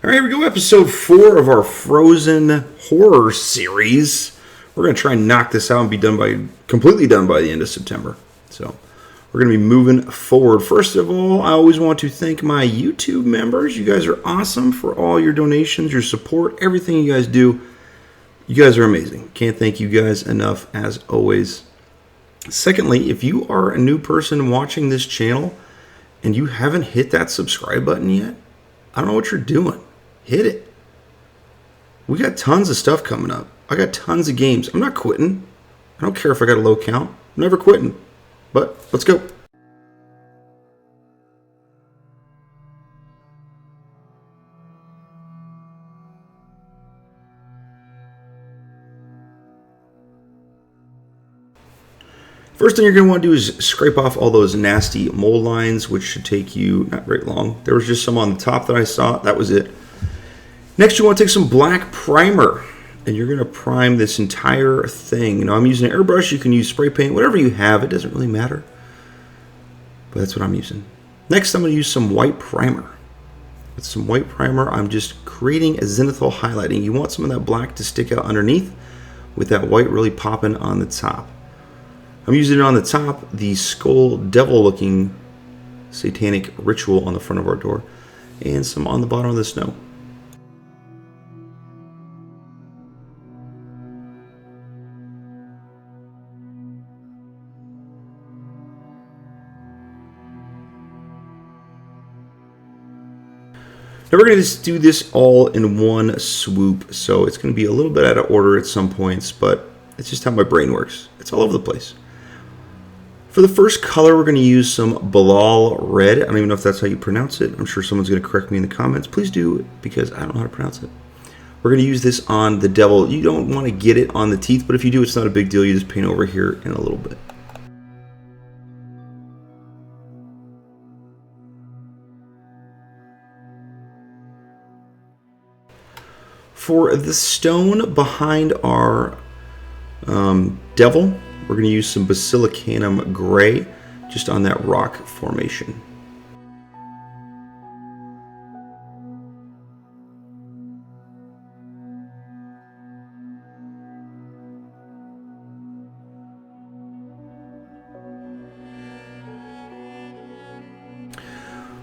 All right, here we go. Episode 4 of our Frozen horror series. We're going to try and knock this out and be completely done by the end of September. So we're going to be moving forward. First of all, I always want to thank my YouTube members. You guys are awesome for all your donations, your support, everything you guys do. You guys are amazing. Can't thank you guys enough as always. Secondly, if you are a new person watching this channel and you haven't hit that subscribe button yet, I don't know what you're doing. Hit it. We got tons of stuff coming up. I got tons of games. I'm not quitting. I don't care if I got a low count. I'm never quitting. But let's go. First thing you're going to want to do is scrape off all those nasty mold lines, which should take you not very long. There was just some on the top that I saw. That was it. Next, you want to take some black primer, and you're going to prime this entire thing. You know, I'm using an airbrush. You can use spray paint, whatever you have. It doesn't really matter, but that's what I'm using. Next, I'm going to use some white primer. With some white primer, I'm just creating a zenithal highlighting. You want some of that black to stick out underneath with that white really popping on the top. I'm using it on the top, the skull devil-looking satanic ritual on the front of our door, and some on the bottom of the snow. Now we're going to just do this all in one swoop, so it's going to be a little bit out of order at some points, but it's just how my brain works. It's all over the place. For the first color, we're going to use some Baal Red. I don't even know if that's how you pronounce it. I'm sure someone's going to correct me in the comments. Please do, because I don't know how to pronounce it. We're going to use this on the devil. You don't want to get it on the teeth, but if you do, it's not a big deal. You just paint over here in a little bit. For the stone behind our devil, we're going to use some Basilicanum Grey just on that rock formation.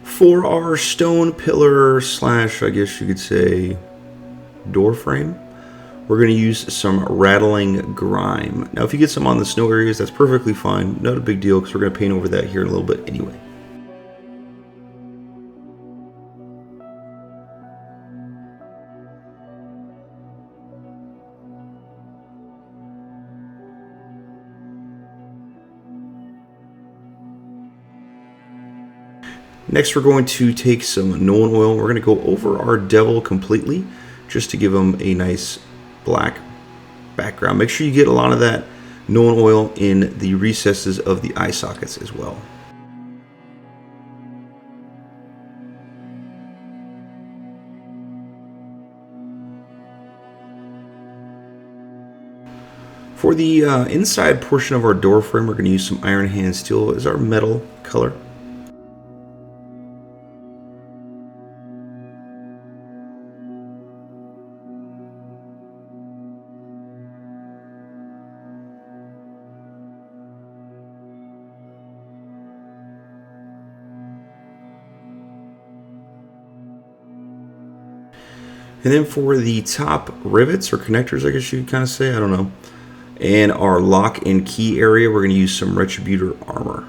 For our stone pillar slash, I guess you could say, door frame, we're going to use some Ratling Grime. Now if you get some on the snow areas, that's perfectly fine. Not a big deal, because we're going to paint over that here in a little bit anyway. Next we're going to take some Nuln Oil. We're going to go over our devil completely, just to give them a nice black background. Make sure you get a lot of that Nuln Oil in the recesses of the eye sockets as well. For the inside portion of our door frame, we're going to use some Iron Hand Steel as our metal color. And then for the top rivets or connectors, I guess you could kind of say, I don't know, and our lock and key area, we're going to use some Retributor Armour.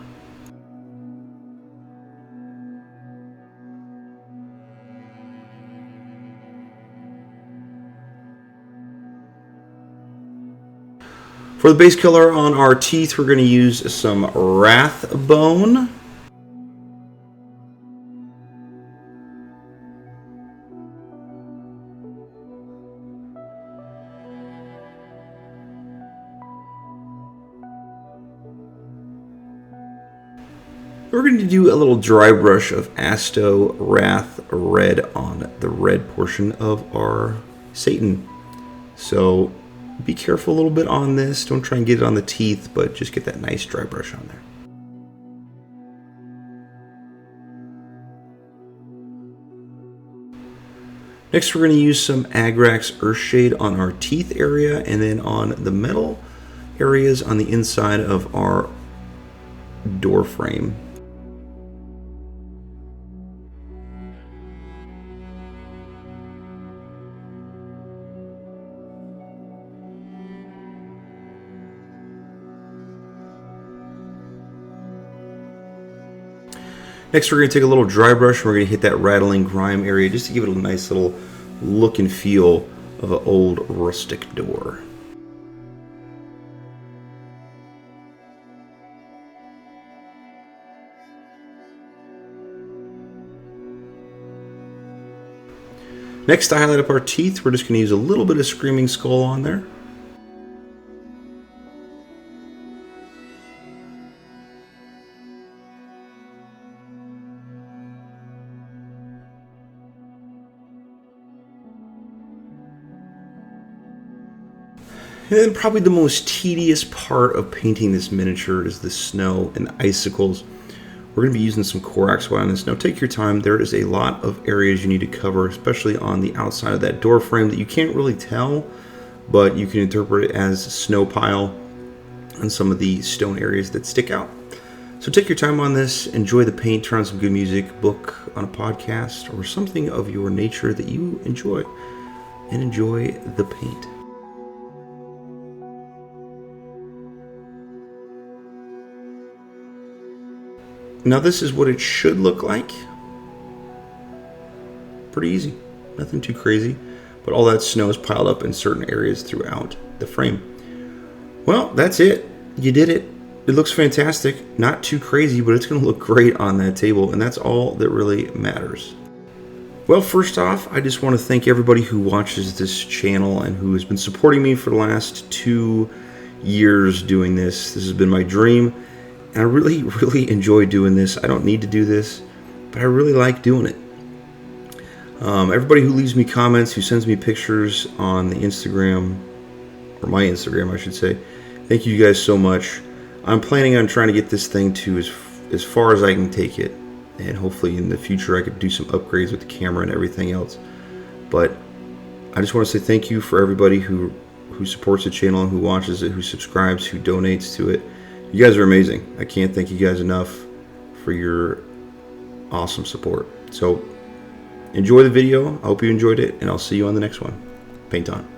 For the base color on our teeth, we're going to use some Wraithbone. We're going to do a little dry brush of Astorath Red on the red portion of our Satan. So be careful a little bit on this. Don't try and get it on the teeth, but just get that nice dry brush on there. Next, we're going to use some Agrax Earthshade on our teeth area, and then on the metal areas on the inside of our door frame. Next, we're going to take a little dry brush and we're going to hit that Ratling Grime area just to give it a nice little look and feel of an old rustic door. Next, to highlight up our teeth, we're just going to use a little bit of Screaming Skull on there. And then probably the most tedious part of painting this miniature is the snow and the icicles. We're going to be using some Corax White on this. Now take your time. There is a lot of areas you need to cover, especially on the outside of that door frame that you can't really tell, but you can interpret it as snow pile and some of the stone areas that stick out. So take your time on this, enjoy the paint, turn on some good music, book on a podcast, or something of your nature that you enjoy, and enjoy the paint. Now this is what it should look like. Pretty easy, nothing too crazy, but all that snow is piled up in certain areas throughout the frame. Well, that's it. You did it. It looks fantastic. Not too crazy, but it's going to look great on that table, and that's all that really matters. Well, first off, I just want to thank everybody who watches this channel and who has been supporting me for the last 2 years doing this. This has been my dream. And I really enjoy doing this. I don't need to do this, but I really like doing it. Everybody who leaves me comments, who sends me pictures on the Instagram, or my Instagram, I should say, thank you guys so much. I'm planning on trying to get this thing to as far as I can take it. And hopefully in the future I could do some upgrades with the camera and everything else. But I just want to say thank you for everybody who supports the channel and who watches it, who subscribes, who donates to it. You guys are amazing. I can't thank you guys enough for your awesome support. So enjoy the video. I hope you enjoyed it, and I'll see you on the next one. Paint on.